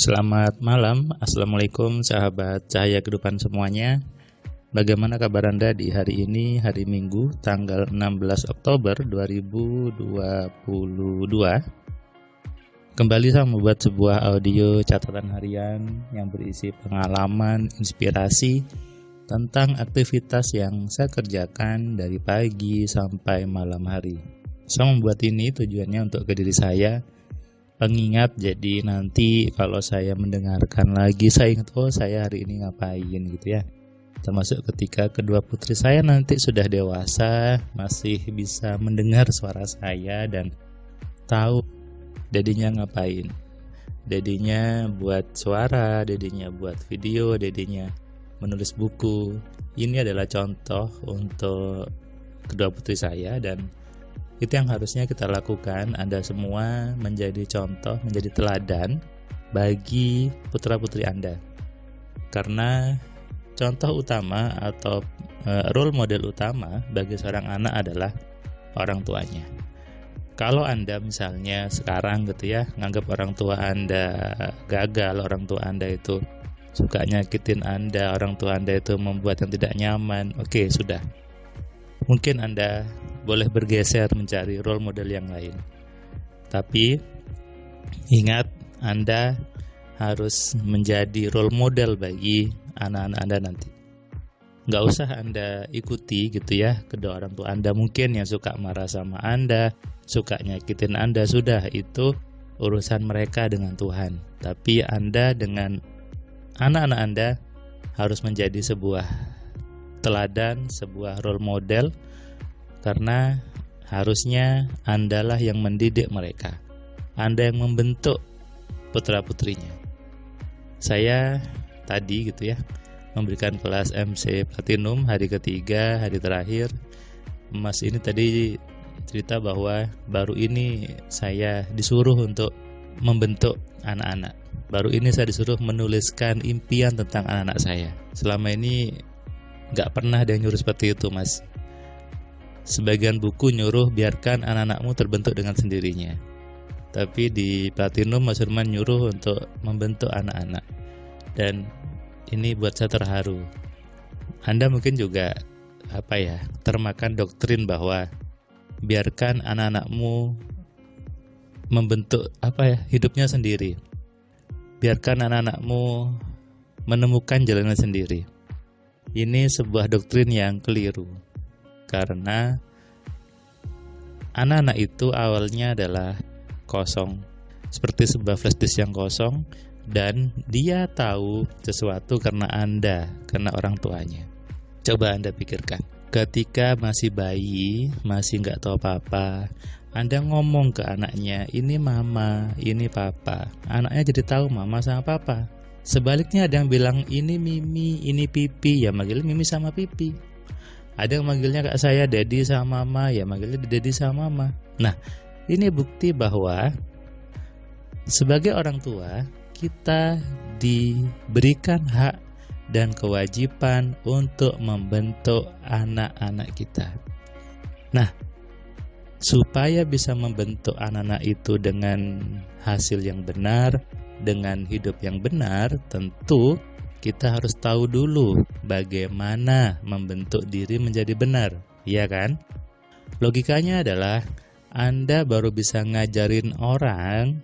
Selamat malam, Assalamualaikum sahabat cahaya kehidupan semuanya. Bagaimana kabar Anda di hari ini, hari Minggu, tanggal 16 Oktober 2022. Kembali saya membuat sebuah audio catatan harian yang berisi pengalaman, inspirasi tentang aktivitas yang saya kerjakan dari pagi sampai malam hari. Saya membuat ini tujuannya untuk ke diri saya, pengingat, jadi nanti kalau saya mendengarkan lagi saya ingat, oh saya hari ini ngapain gitu ya. Termasuk ketika kedua putri saya nanti sudah dewasa, masih bisa mendengar suara saya dan tahu dedinya ngapain. Dedinya buat suara, dedinya buat video, dedinya menulis buku. Ini adalah contoh untuk kedua putri saya dan itu yang harusnya kita lakukan. Anda semua menjadi contoh, menjadi teladan bagi putra-putri Anda. Karena contoh utama atau role model utama bagi seorang anak adalah orang tuanya. Kalau Anda misalnya sekarang gitu ya, nganggap orang tua Anda gagal, orang tua Anda itu suka nyakitin Anda, orang tua Anda itu membuat yang tidak nyaman, oke, sudah. Mungkin Anda boleh bergeser mencari role model yang lain. Tapi ingat, Anda harus menjadi role model bagi anak-anak Anda nanti. Nggak usah Anda ikuti gitu ya kedua orang tua Anda mungkin yang suka marah sama Anda, suka nyakitin Anda, sudah, itu urusan mereka dengan Tuhan. Tapi Anda dengan anak-anak Anda harus menjadi sebuah teladan, sebuah role model, karena harusnya Andalah yang mendidik mereka. Anda yang membentuk putra-putrinya. Saya tadi gitu ya memberikan kelas MC Platinum hari ketiga, hari terakhir. Mas ini tadi cerita bahwa baru ini saya disuruh untuk membentuk anak-anak. Baru ini saya disuruh menuliskan impian tentang anak-anak saya. Selama ini gak pernah ada yang nyuruh seperti itu, Mas. Sebagian buku nyuruh biarkan anak-anakmu terbentuk dengan sendirinya. Tapi di Platinum Mas Firman nyuruh untuk membentuk anak-anak. Dan ini buat saya terharu. Anda mungkin juga termakan doktrin bahwa biarkan anak-anakmu membentuk hidupnya sendiri. Biarkan anak-anakmu menemukan jalannya sendiri. Ini sebuah doktrin yang keliru. Karena anak-anak itu awalnya adalah kosong, seperti sebuah flash disk yang kosong, dan dia tahu sesuatu karena Anda, karena orang tuanya. Coba Anda pikirkan, ketika masih bayi, masih nggak tahu apa-apa, Anda ngomong ke anaknya, ini mama, ini papa. Anaknya jadi tahu mama sama papa. Sebaliknya ada yang bilang, ini mimi, ini pipi, ya manggil mimi sama pipi. Ada yang manggilnya kak saya daddy sama mama, ya manggilnya daddy sama mama. Nah, ini bukti bahwa sebagai orang tua kita diberikan hak dan kewajiban untuk membentuk anak-anak kita. Nah, supaya bisa membentuk anak-anak itu dengan hasil yang benar, dengan hidup yang benar, tentu kita harus tahu dulu bagaimana membentuk diri menjadi benar, iya kan? Logikanya adalah Anda baru bisa ngajarin orang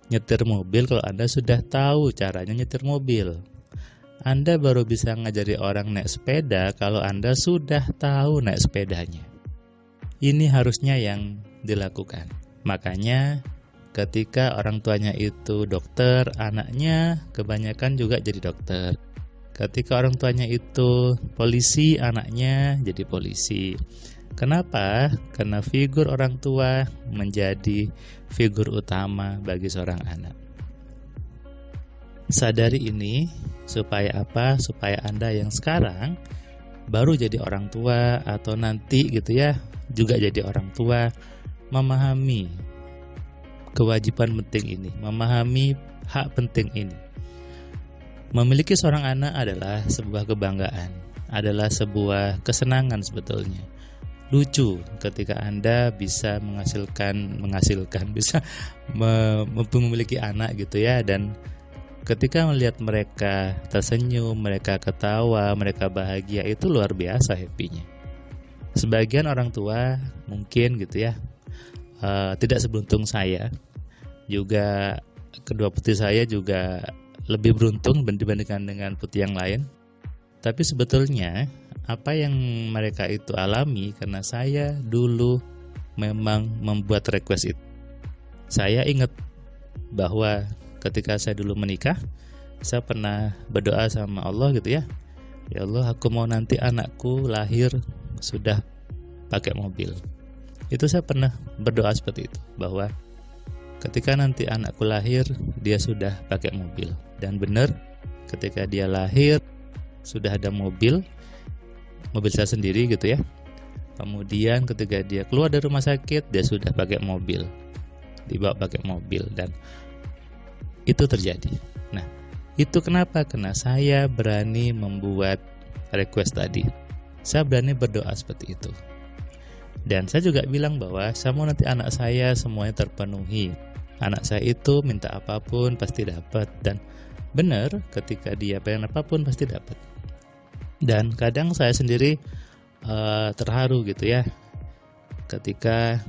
nyetir mobil kalau Anda sudah tahu caranya nyetir mobil. Anda baru bisa ngajari orang naik sepeda kalau Anda sudah tahu naik sepedanya. Ini harusnya yang dilakukan. Makanya ketika orang tuanya itu dokter, anaknya kebanyakan juga jadi dokter. Ketika orang tuanya itu polisi, anaknya jadi polisi. Kenapa? Karena figur orang tua menjadi figur utama bagi seorang anak. Sadari ini supaya apa? Supaya Anda yang sekarang baru jadi orang tua atau nanti gitu ya, juga jadi orang tua, memahami kewajiban penting ini, memahami hak penting ini. Memiliki seorang anak adalah sebuah kebanggaan, adalah sebuah kesenangan sebetulnya. Lucu ketika Anda bisa bisa memiliki anak gitu ya, dan ketika melihat mereka tersenyum, mereka ketawa, mereka bahagia, itu luar biasa happy-nya. Sebagian orang tua mungkin gitu ya, tidak seberuntung saya. Juga kedua putri saya juga lebih beruntung dibandingkan dengan putri yang lain. Tapi sebetulnya apa yang mereka itu alami karena saya dulu memang membuat request itu. Saya ingat bahwa ketika saya dulu menikah, saya pernah berdoa sama Allah gitu ya. Ya Allah, aku mau nanti anakku lahir sudah pakai mobil. Itu saya pernah berdoa seperti itu, bahwa ketika nanti anakku lahir dia sudah pakai mobil. Dan benar, ketika dia lahir sudah ada mobil saya sendiri gitu ya. Kemudian ketika dia keluar dari rumah sakit, dia sudah pakai mobil, dibawa pakai mobil, dan itu terjadi. Nah, itu kenapa? Karena saya berani membuat request tadi. Saya berani berdoa seperti itu. Dan saya juga bilang bahwa saya mau nanti anak saya semuanya terpenuhi. Anak saya itu minta apapun pasti dapat. Dan benar, ketika dia pengen apapun pasti dapat. Dan kadang saya sendiri terharu gitu ya, ketika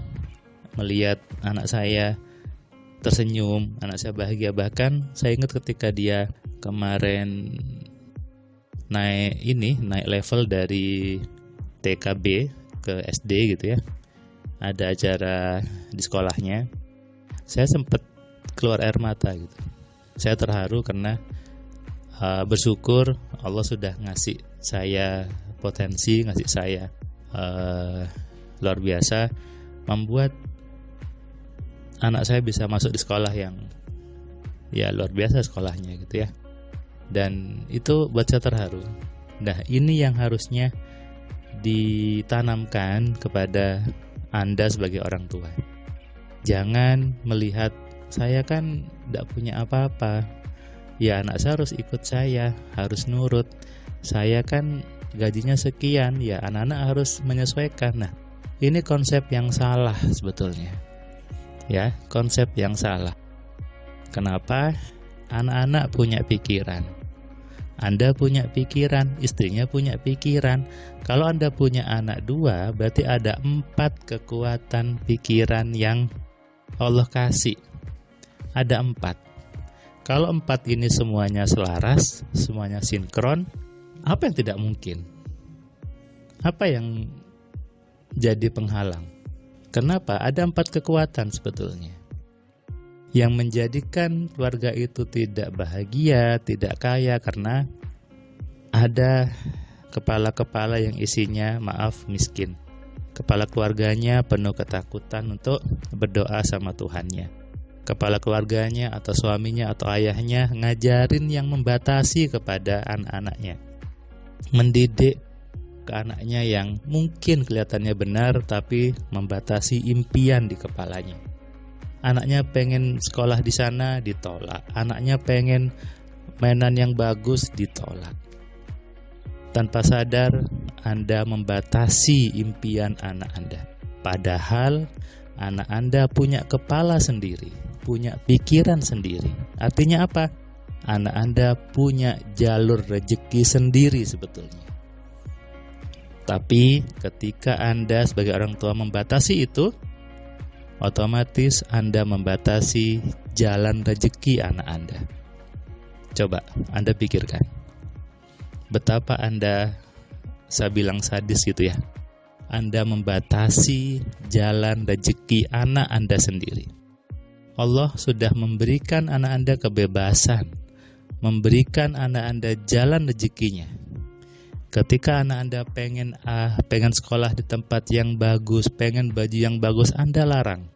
melihat anak saya tersenyum, anak saya bahagia. Bahkan saya ingat ketika dia kemarin naik level dari TKB ke SD gitu ya, ada acara di sekolahnya, saya sempat keluar air mata gitu. Saya terharu karena bersyukur Allah sudah ngasih saya potensi, ngasih saya luar biasa, membuat anak saya bisa masuk di sekolah yang ya luar biasa sekolahnya gitu ya. Dan itu buat saya terharu. Nah, ini yang harusnya ditanamkan kepada Anda sebagai orang tua. Jangan melihat saya kan tidak punya apa-apa, ya anak saya harus ikut saya, harus nurut. Saya kan gajinya sekian, ya anak-anak harus menyesuaikan. Nah, ini konsep yang salah sebetulnya. Ya, konsep yang salah. Kenapa? Anak-anak punya pikiran. Anda punya pikiran, istrinya punya pikiran. Kalau Anda punya anak 2, berarti ada 4 kekuatan pikiran yang Allah kasih. Ada 4. Kalau 4 ini semuanya selaras, semuanya sinkron, apa yang tidak mungkin? Apa yang jadi penghalang? Kenapa? Ada 4 kekuatan sebetulnya yang menjadikan keluarga itu tidak bahagia, tidak kaya, karena ada kepala-kepala yang isinya miskin. Kepala keluarganya penuh ketakutan untuk berdoa sama Tuhannya. Kepala keluarganya atau suaminya atau ayahnya ngajarin yang membatasi kepada anak-anaknya. Mendidik ke anaknya yang mungkin kelihatannya benar, tapi membatasi impian di kepalanya. Anaknya pengen sekolah di sana, ditolak. Anaknya pengen mainan yang bagus, ditolak. Tanpa sadar, Anda membatasi impian anak Anda. Padahal anak Anda punya kepala sendiri, punya pikiran sendiri. Artinya apa? Anak Anda punya jalur rezeki sendiri sebetulnya. Tapi ketika Anda sebagai orang tua membatasi itu, otomatis Anda membatasi jalan rezeki anak Anda. Coba Anda pikirkan, betapa Anda, saya bilang sadis gitu ya, Anda membatasi jalan rezeki anak Anda sendiri. Allah sudah memberikan anak Anda kebebasan, memberikan anak Anda jalan rezekinya. Ketika anak Anda pengen sekolah di tempat yang bagus, pengen baju yang bagus, Anda larang.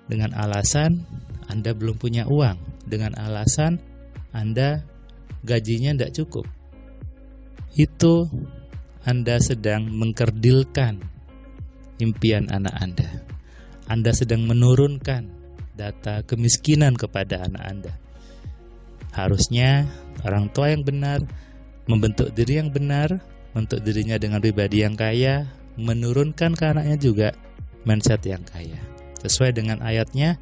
Dengan alasan Anda belum punya uang, dengan alasan Anda gajinya tidak cukup. Itu Anda sedang mengkerdilkan impian anak Anda. Anda sedang menurunkan data kemiskinan kepada anak Anda. Harusnya orang tua yang benar membentuk diri yang benar, membentuk dirinya dengan pribadi yang kaya, menurunkan ke anaknya juga mindset yang kaya. Sesuai dengan ayatnya,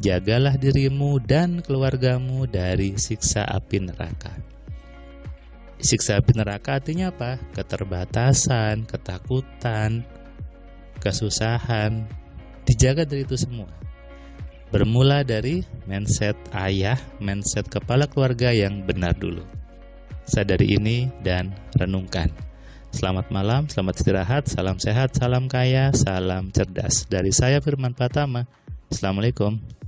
Jagalah dirimu dan keluargamu dari siksa api neraka. Siksa api neraka artinya apa? Keterbatasan, ketakutan, kesusahan. Dijaga dari itu semua. Bermula dari mindset ayah, mindset kepala keluarga yang benar dulu. Sadari ini dan renungkan. Selamat malam, selamat istirahat, salam sehat, salam kaya, salam cerdas. Dari saya Firman Pratama. Assalamualaikum.